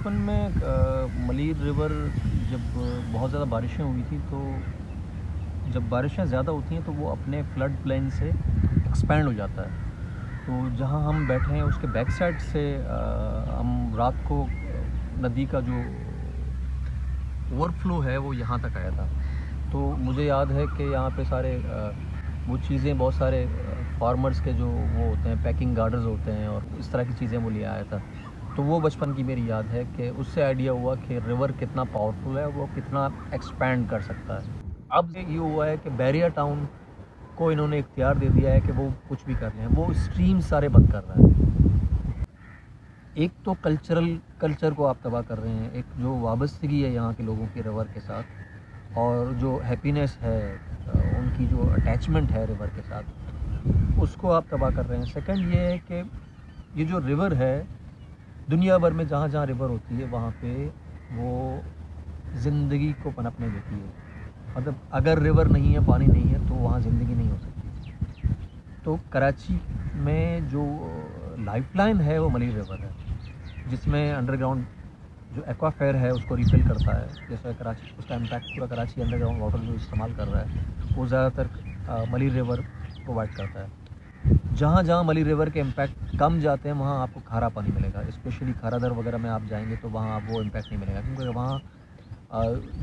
बचपन में मलीर रिवर जब बहुत ज़्यादा बारिशें हुई थी, तो जब बारिशें ज़्यादा होती हैं तो वो अपने फ्लड प्लेन से एक्सपैंड हो जाता है। तो जहाँ हम बैठे हैं उसके बैक साइड से हम रात को नदी का जो ओवरफ्लो है वो यहाँ तक आया था। तो मुझे याद है कि यहाँ पे सारे वो चीज़ें, बहुत सारे फार्मर्स के जो वो होते हैं, पैकिंग गार्डर्स होते हैं, और इस तरह की चीज़ें वो ले आया था। तो वो बचपन की मेरी याद है कि उससे आइडिया हुआ कि रिवर कितना पावरफुल है, वो कितना एक्सपैंड कर सकता है। अब ये हुआ है कि बैरियर टाउन को इन्होंने इख्तियार दे दिया है कि वो कुछ भी कर लें, वो स्ट्रीम सारे बंद कर रहा है। एक तो कल्चर को आप तबाह कर रहे हैं, एक जो वाबस्तगी है यहाँ के लोगों की रिवर के साथ, और जो हैप्पीनेस है, उनकी जो अटैचमेंट है रिवर के साथ, उसको आप तबाह कर रहे हैं। सेकंड ये है कि ये जो रिवर है, दुनिया भर में जहाँ जहाँ रिवर होती है वहाँ पे वो ज़िंदगी को पनपने देती है। मतलब अगर रिवर नहीं है, पानी नहीं है, तो वहाँ ज़िंदगी नहीं हो सकती। तो कराची में जो लाइफलाइन है वो मलीर रिवर है, जिसमें अंडरग्राउंड जो एक्वाफेयर है उसको रिफ़िल करता है। जैसे कराची, उसका इम्पैक्ट पूरा कराची अंडरग्राउंड वाटर जो इस्तेमाल कर रहा है वो ज़्यादातर मलीर रिवर प्रोवाइड करता है। जहाँ जहाँ मलीर रिवर के इम्पैक्ट कम जाते हैं वहाँ आपको खारा पानी मिलेगा। स्पेशली खारादर वगैरह में आप जाएंगे तो वहाँ वो इम्पैक्ट नहीं मिलेगा, क्योंकि वहाँ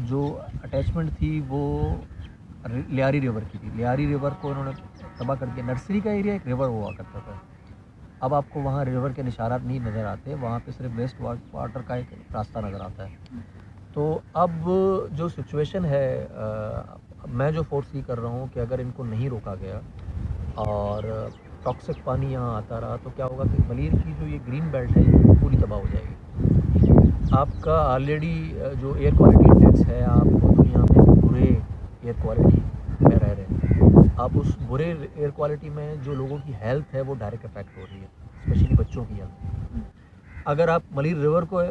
जो अटैचमेंट थी वो लियारी रिवर की थी। लियारी रिवर को उन्होंने तबाह कर दिया। नर्सरी का एरिया एक रिवर हुआ करता था, अब आपको वहाँ रिवर के निशानात नहीं नज़र आते, वहाँ पे सिर्फ वेस्ट वाटर का एक रास्ता नज़र आता है। तो अब जो सिचुएशन है, मैं जो फोर्स कर रहा हूँ कि अगर इनको नहीं रोका गया और टॉक्सिक पानी यहाँ आता रहा तो क्या होगा कि मलीर की जो ये ग्रीन बेल्ट है ये पूरी तबाह हो जाएगी। आपका ऑलरेडी जो एयर क्वालिटी इंडेक्स है, आप दुनिया में बुरे एयर क्वालिटी में रह रहे हैं। आप उस बुरे एयर क्वालिटी में जो लोगों की हेल्थ है वो डायरेक्ट इफेक्ट हो रही है, स्पेशली बच्चों की हेल्थ। अगर आप मलीर रिवर को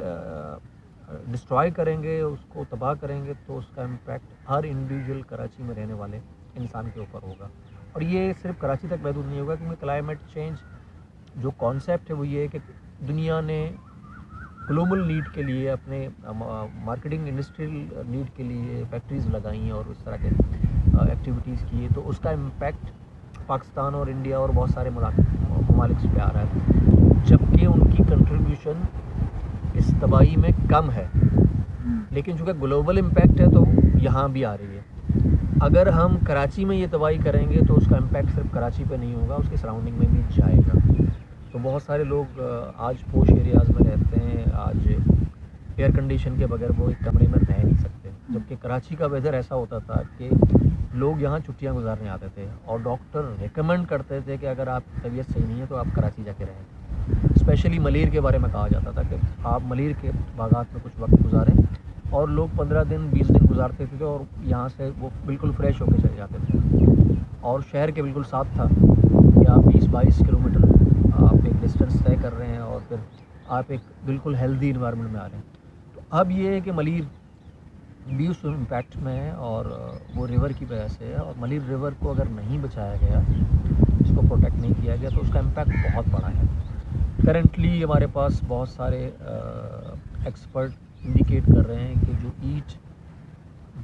डिस्ट्रॉय करेंगे, उसको तबाह करेंगे, तो उसका इम्पैक्ट हर इंडिविजुअल कराची में रहने वाले इंसान के ऊपर होगा। और ये सिर्फ कराची तक महदूद नहीं होगा, क्योंकि क्लाइमेट चेंज जो कॉन्सेप्ट है वो ये है कि दुनिया ने ग्लोबल नीड के लिए, अपने मार्केटिंग इंडस्ट्रियल नीड के लिए फैक्ट्रीज़ लगाई और उस तरह के एक्टिविटीज़ की है, तो उसका इम्पैक्ट पाकिस्तान और इंडिया और बहुत सारे ममालिक पे आ रहा है, जबकि उनकी कंट्रीब्यूशन इस तबाही में कम है। लेकिन चूँकि ग्लोबल इम्पैक्ट है तो यहाँ भी आ रही है। अगर हम कराची में ये तबाही करेंगे तो उसका इम्पैक्ट सिर्फ कराची पे नहीं होगा, उसके सराउंडिंग में भी जाएगा। तो बहुत सारे लोग आज पोश एरियाज़ में रहते हैं, आज एयर कंडीशन के बगैर वो एक कमरे में रह नहीं सकते, जबकि कराची का वेदर ऐसा होता था कि लोग यहाँ छुट्टियाँ गुजारने आते थे और डॉक्टर रिकमेंड करते थे कि अगर आप तबीयत सही नहीं है तो आप कराची जाके रहें। स्पेशली मलीर के बारे में कहा जाता था कि आप मलीर के बागात में कुछ वक्त गुजारें, और लोग 15 दिन 20 दिन गुजारते थे और यहाँ से वो बिल्कुल फ्रेश होकर चले जाते थे। और शहर के बिल्कुल साथ था कि आप 20-22 किलोमीटर आप एक डिस्टेंस तय कर रहे हैं और फिर आप एक बिल्कुल हेल्दी इन्वायरमेंट में आ रहे हैं। तो अब ये है कि मलीर भी उस इम्पैक्ट में है, और वो रिवर की वजह से है। और मलीर रिवर को अगर नहीं बचाया गया, इसको प्रोटेक्ट नहीं किया गया, तो उसका इम्पैक्ट बहुत बड़ा है। करेंटली हमारे पास बहुत सारे एक्सपर्ट इंडिकेट कर रहे हैं कि जो ईट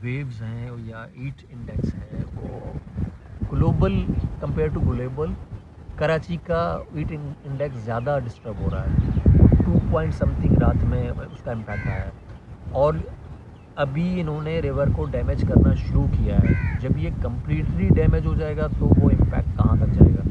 वेव्स हैं या ईट इंडेक्स है वो global compare to global, Karachi का ईट इंडेक्स ज़्यादा डिस्टर्ब हो रहा है। 2 पॉइंट समथिंग रात में उसका इम्पैक्ट आया है, और अभी इन्होंने रिवर को डैमेज करना शुरू किया है। जब ये कम्प्लीटली डैमेज हो जाएगा तो वो इम्पैक्ट कहाँ तक जाएगा।